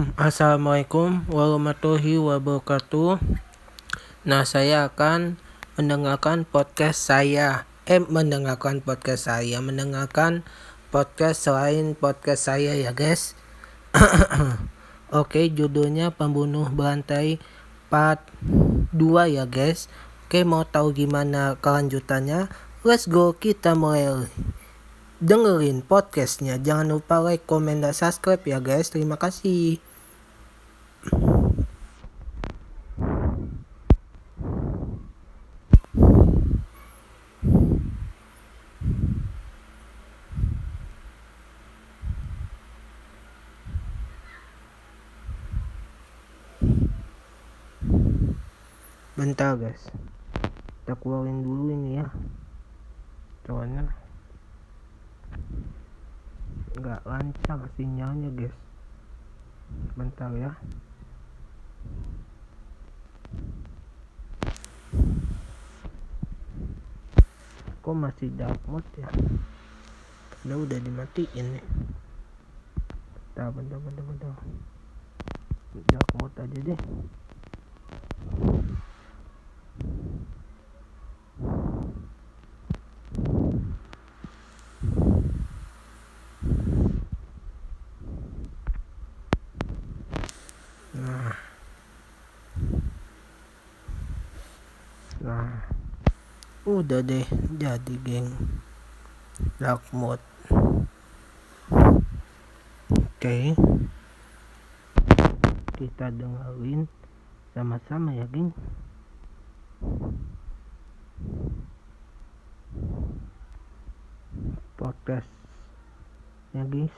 Assalamualaikum warahmatullahi wabarakatuh. Nah, saya akan mendengarkan podcast selain podcast saya ya guys. Oke, judulnya Pembunuh Berantai Part 2 ya guys. Oke, mau tahu gimana kelanjutannya? Let's go, kita mulai dengerin podcastnya. Jangan lupa like, komen, dan subscribe ya guys. Terima kasih. Bentar guys, kita keluarin dulu ini ya, soalnya nggak lancar sinyalnya guys. Bentar ya. Kok masih dark mode ya? Udah dimatiin nih. Bentar. Dark mode aja deh. Nah, udah deh, jadi geng, dark mode. Oke, kita dengerin sama-sama ya geng. Podcast ya guys.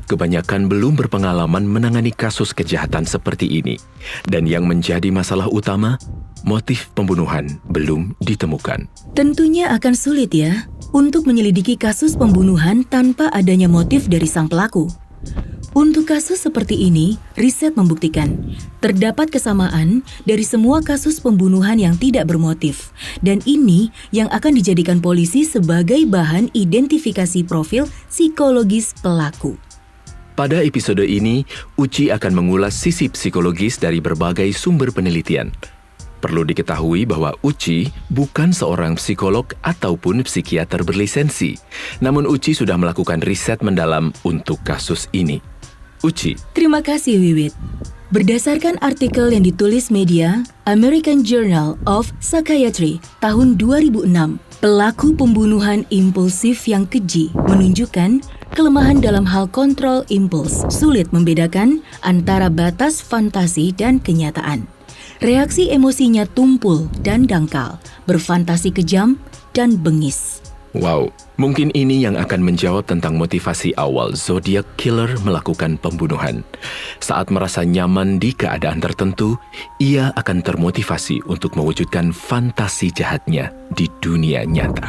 Kebanyakan belum berpengalaman menangani kasus kejahatan seperti ini. Dan yang menjadi masalah utama, motif pembunuhan belum ditemukan. Tentunya akan sulit ya untuk menyelidiki kasus pembunuhan tanpa adanya motif dari sang pelaku. Untuk kasus seperti ini, riset membuktikan terdapat kesamaan dari semua kasus pembunuhan yang tidak bermotif. Dan ini yang akan dijadikan polisi sebagai bahan identifikasi profil psikologis pelaku. Pada episode ini, Uci akan mengulas sisi psikologis dari berbagai sumber penelitian. Perlu diketahui bahwa Uci bukan seorang psikolog ataupun psikiater berlisensi. Namun Uci sudah melakukan riset mendalam untuk kasus ini. Uci. Terima kasih Wiwit. Berdasarkan artikel yang ditulis media American Journal of Psychiatry tahun 2006, pelaku pembunuhan impulsif yang keji menunjukkan kelemahan dalam hal kontrol impuls, sulit membedakan antara batas fantasi dan kenyataan. Reaksi emosinya tumpul dan dangkal, berfantasi kejam dan bengis. Wow, mungkin ini yang akan menjawab tentang motivasi awal Zodiac Killer melakukan pembunuhan. Saat merasa nyaman di keadaan tertentu, ia akan termotivasi untuk mewujudkan fantasi jahatnya di dunia nyata.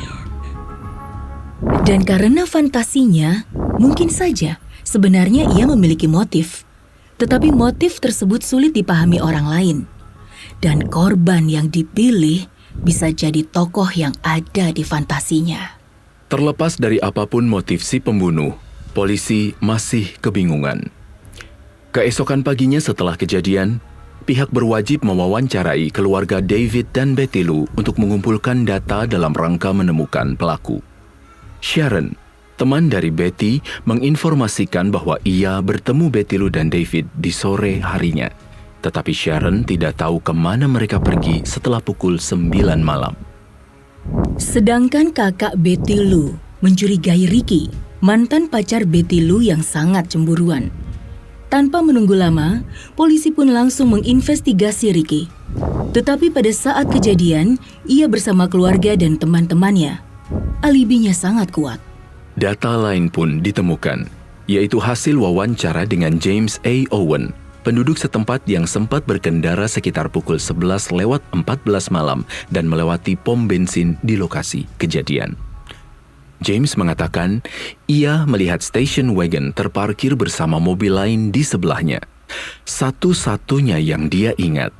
Dan karena fantasinya, mungkin saja sebenarnya ia memiliki motif. Tetapi motif tersebut sulit dipahami orang lain. Dan korban yang dipilih bisa jadi tokoh yang ada di fantasinya. Terlepas dari apapun motif si pembunuh, polisi masih kebingungan. Keesokan paginya setelah kejadian, pihak berwajib mewawancarai keluarga David dan Betty Lou untuk mengumpulkan data dalam rangka menemukan pelaku. Sharon, teman dari Betty, menginformasikan bahwa ia bertemu Betty Lou dan David di sore harinya. Tetapi Sharon tidak tahu kemana mereka pergi setelah pukul 9 malam. Sedangkan kakak Betty Lou mencurigai Ricky, mantan pacar Betty Lou yang sangat cemburuan. Tanpa menunggu lama, polisi pun langsung menginvestigasi Ricky. Tetapi pada saat kejadian, ia bersama keluarga dan teman-temannya. Alibinya sangat kuat. Data lain pun ditemukan, yaitu hasil wawancara dengan James A. Owen, penduduk setempat yang sempat berkendara sekitar pukul 11:14 malam dan melewati pom bensin di lokasi kejadian. James mengatakan ia melihat station wagon terparkir bersama mobil lain di sebelahnya. Satu-satunya yang dia ingat,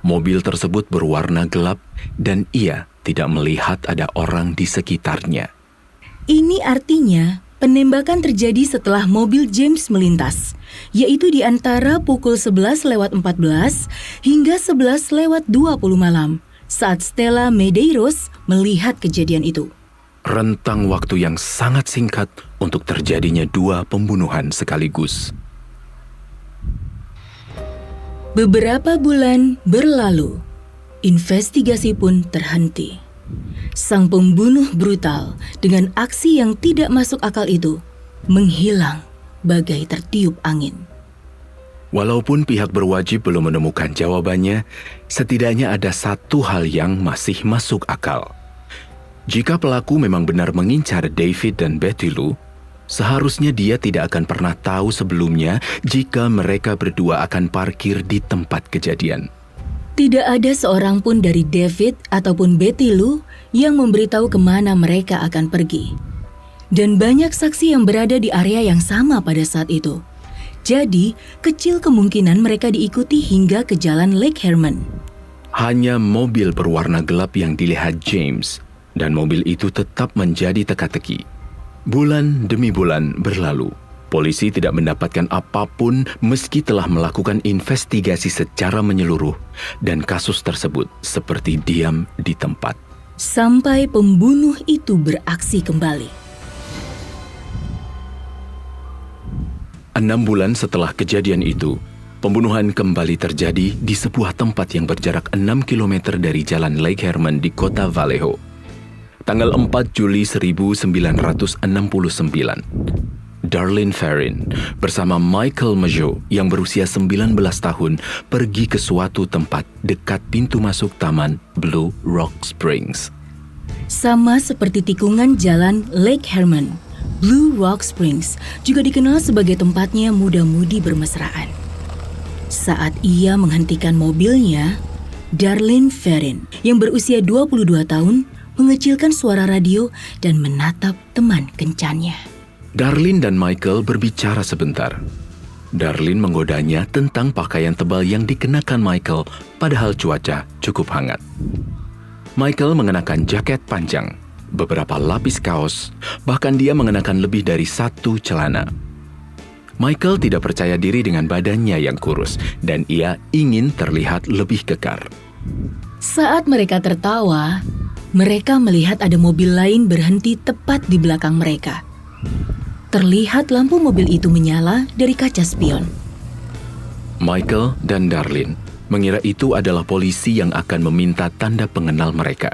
Mobil tersebut berwarna gelap dan ia tidak melihat ada orang di sekitarnya. Ini artinya penembakan terjadi setelah mobil James melintas, yaitu di antara pukul 11:14 hingga 11:20 malam saat Stella Medeiros melihat kejadian itu. Rentang waktu yang sangat singkat untuk terjadinya 2 pembunuhan sekaligus. Beberapa bulan berlalu, investigasi pun terhenti. Sang pembunuh brutal dengan aksi yang tidak masuk akal itu menghilang bagai tertiup angin. Walaupun pihak berwajib belum menemukan jawabannya, setidaknya ada satu hal yang masih masuk akal. Jika pelaku memang benar mengincar David dan Betty Lou, seharusnya dia tidak akan pernah tahu sebelumnya jika mereka berdua akan parkir di tempat kejadian. Tidak ada seorang pun dari David ataupun Betty Lou yang memberitahu kemana mereka akan pergi. Dan banyak saksi yang berada di area yang sama pada saat itu. Jadi, kecil kemungkinan mereka diikuti hingga ke jalan Lake Herman. Hanya mobil berwarna gelap yang dilihat James, dan mobil itu tetap menjadi teka-teki. Bulan demi bulan berlalu. Polisi tidak mendapatkan apapun meski telah melakukan investigasi secara menyeluruh dan kasus tersebut seperti diam di tempat. Sampai pembunuh itu beraksi kembali. 6 bulan setelah kejadian itu, pembunuhan kembali terjadi di sebuah tempat yang berjarak 6 km dari jalan Lake Herman di kota Vallejo. Tanggal 4 Juli 1969, Darlene Ferrin bersama Michael Mageau yang berusia 19 tahun pergi ke suatu tempat dekat pintu masuk taman Blue Rock Springs. Sama seperti tikungan jalan Lake Herman, Blue Rock Springs juga dikenal sebagai tempatnya muda-mudi bermesraan. Saat ia menghentikan mobilnya, Darlene Ferrin yang berusia 22 tahun mengecilkan suara radio dan menatap teman kencannya. Darlene dan Michael berbicara sebentar. Darlene menggodanya tentang pakaian tebal yang dikenakan Michael padahal cuaca cukup hangat. Michael mengenakan jaket panjang, beberapa lapis kaos, bahkan dia mengenakan lebih dari 1 celana. Michael tidak percaya diri dengan badannya yang kurus dan ia ingin terlihat lebih kekar. Saat mereka tertawa, mereka melihat ada mobil lain berhenti tepat di belakang mereka. Terlihat lampu mobil itu menyala dari kaca spion. Michael dan Darlene mengira itu adalah polisi yang akan meminta tanda pengenal mereka.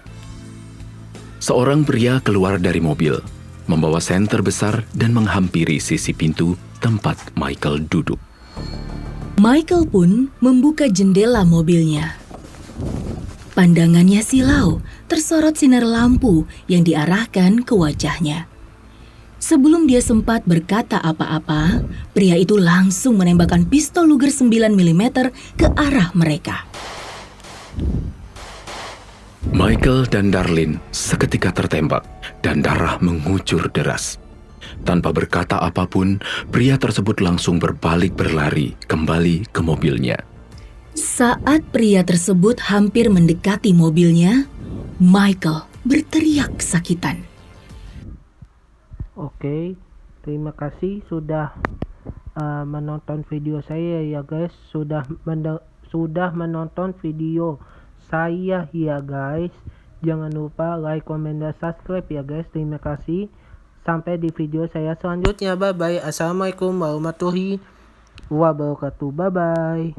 Seorang pria keluar dari mobil, membawa senter besar dan menghampiri sisi pintu tempat Michael duduk. Michael pun membuka jendela mobilnya. Pandangannya silau, tersorot sinar lampu yang diarahkan ke wajahnya. Sebelum dia sempat berkata apa-apa, pria itu langsung menembakkan pistol Luger 9 mm ke arah mereka. Michael dan Darlene seketika tertembak dan darah mengucur deras. Tanpa berkata apapun, pria tersebut langsung berbalik berlari kembali ke mobilnya. Saat pria tersebut hampir mendekati mobilnya, Michael berteriak kesakitan. Oke, terima kasih sudah menonton video saya ya guys. Sudah menonton video saya ya guys. Jangan lupa like, comment, dan subscribe ya guys. Terima kasih. Sampai di video saya selanjutnya. Bye bye. Assalamualaikum warahmatullahi wabarakatuh. Bye bye.